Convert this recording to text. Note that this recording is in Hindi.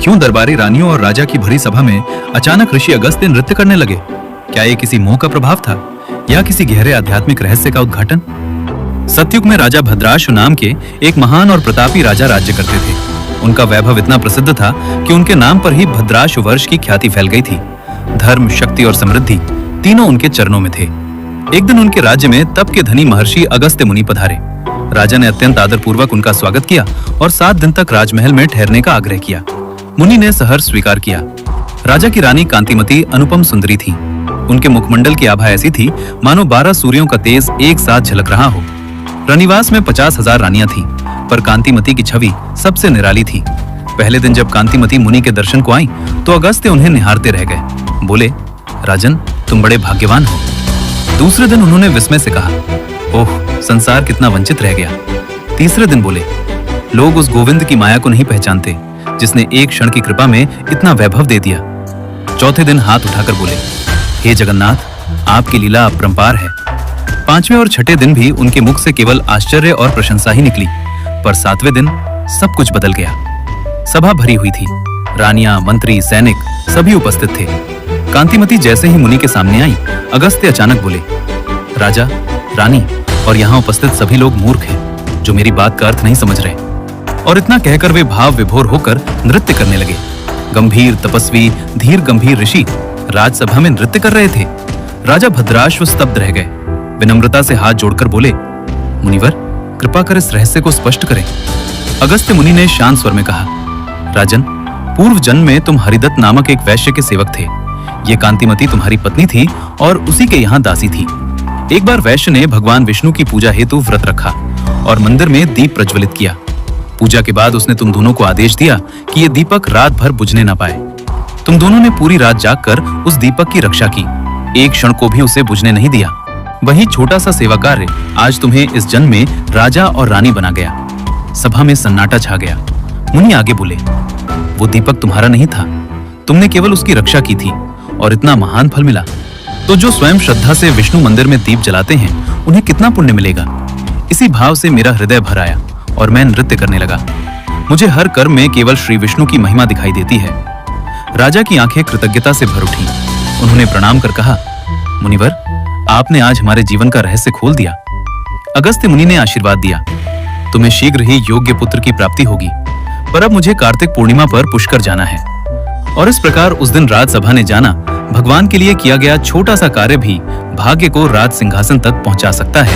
क्यों दरबारी रानियों और राजा की भरी सभा में अचानक ऋषि अगस्त्य नृत्य करने लगे? क्या ये किसी मोह का प्रभाव था या किसी गहरे आध्यात्मिक रहस्य का उद्घाटन? सतयुग में राजा भद्राशु नाम के एक महान और प्रतापी राजा राज्य करते थे। उनका वैभव इतना प्रसिद्ध था कि उनके नाम पर ही भद्राशु वर्ष की ख्याति फैल गई थी। धर्म, शक्ति और समृद्धि तीनों उनके चरणों में थे। एक दिन उनके राज्य में तप के धनी महर्षि अगस्त्य मुनि पधारे। राजा ने अत्यंत आदरपूर्वक उनका स्वागत किया और 7 दिन तक राजमहल में ठहरने का आग्रह किया। मुनि ने सहर्ष स्वीकार किया। राजा की रानी कांतिमती अनुपम सुंदरी थी। उनके मुखमंडल की आभा ऐसी थी मानो 12 सूर्यों का तेज एक साथ झलक रहा हो। रनिवास में 50,000 रानियां थीं, पर कांतिमती की छवि सबसे निराली थी। पहले दिन जब कांतिमती मुनि के दर्शन को आई तो अगस्त्य उन्हें निहारते रह गए। बोले, राजन, तुम बड़े भाग्यवान हो। दूसरे दिन उन्होंने विस्मय से कहा, ओह, संसार कितना वंचित रह गया। तीसरे दिन बोले, लोग उस गोविंद की माया को नहीं पहचानते जिसने एक क्षण की कृपा में इतना वैभव दे दिया। चौथे दिन हाथ उठाकर बोले, हे जगन्नाथ, आपकी लीला अपरंपार है। 5वें और 6ठे दिन भी उनके मुख से केवल आश्चर्य और प्रशंसा ही निकली, पर 7वें दिन सब कुछ बदल गया। सभा भरी हुई थी। रानियां, मंत्री, सैनिक सभी उपस्थित थे। कांतिमती जैसे ही मुनि के सामने आई, अगस्त्य अचानक बोले, राजा, रानी और यहाँ उपस्थित सभी लोग मूर्ख हैं जो मेरी बात का अर्थ नहीं समझ रहे। और इतना कहकर वे भाव विभोर होकर नृत्य करने लगे। गंभीर, तपस्वी, धीर गंभीर ऋषि राजसभा में नृत्य कर रहे थे। राजा भद्राश्व स्तब्ध रह गए। विनम्रता से हाथ जोड़कर बोले, मुनिवर, कृपा कर इस रहस्य को स्पष्ट करें। अगस्त्य मुनि ने शांत स्वर में कहा, राजन, पूर्व जन्म में तुम हरिदत्त नामक एक वैश्य के सेवक थे। ये कांतिमती तुम्हारी पत्नी थी और उसी के यहाँ दासी थी। एक बार वैश्य ने भगवान विष्णु की पूजा हेतु व्रत रखा और मंदिर में दीप प्रज्वलित किया। पूजा के बाद उसने तुम दोनों को आदेश दिया कि ये दीपक रात भर बुझने न पाए। तुम दोनों ने पूरी रात जागकर उस दीपक की रक्षा की, एक क्षण को भी उसे बुझने नहीं दिया। वही छोटा सा सेवा कार्य आज तुम्हें इस जन्म में राजा और रानी बना गया। सभा में सन्नाटा छा गया। मुनि आगे बोले, वो दीपक तुम्हारा नहीं था, तुमने केवल उसकी रक्षा की थी और इतना महान फल मिला। तो जो स्वयं श्रद्धा से विष्णु मंदिर में दीप जलाते हैं, उन्हें कितना पुण्य मिलेगा। इसी भाव से मेरा हृदय भर आया और मैं नृत्य करने लगा। मुझे हर कर्म में केवल श्री विष्णु की महिमा दिखाई देती है। राजा की आंखें कृतज्ञता से भर उठी। उन्होंने प्रणाम कर कहा, मुनिवर, आपने आज हमारे जीवन का रहस्य खोल दिया। अगस्त्य मुनि ने आशीर्वाद दिया, तुम्हें शीघ्र ही योग्य पुत्र की प्राप्ति होगी, पर अब मुझे कार्तिक पूर्णिमा पर पुष्कर जाना है। और इस प्रकार उस दिन राजसभा ने जाना, भगवान के लिए किया गया छोटा सा कार्य भी भाग्य को राज सिंहासन तक पहुंचा सकता है।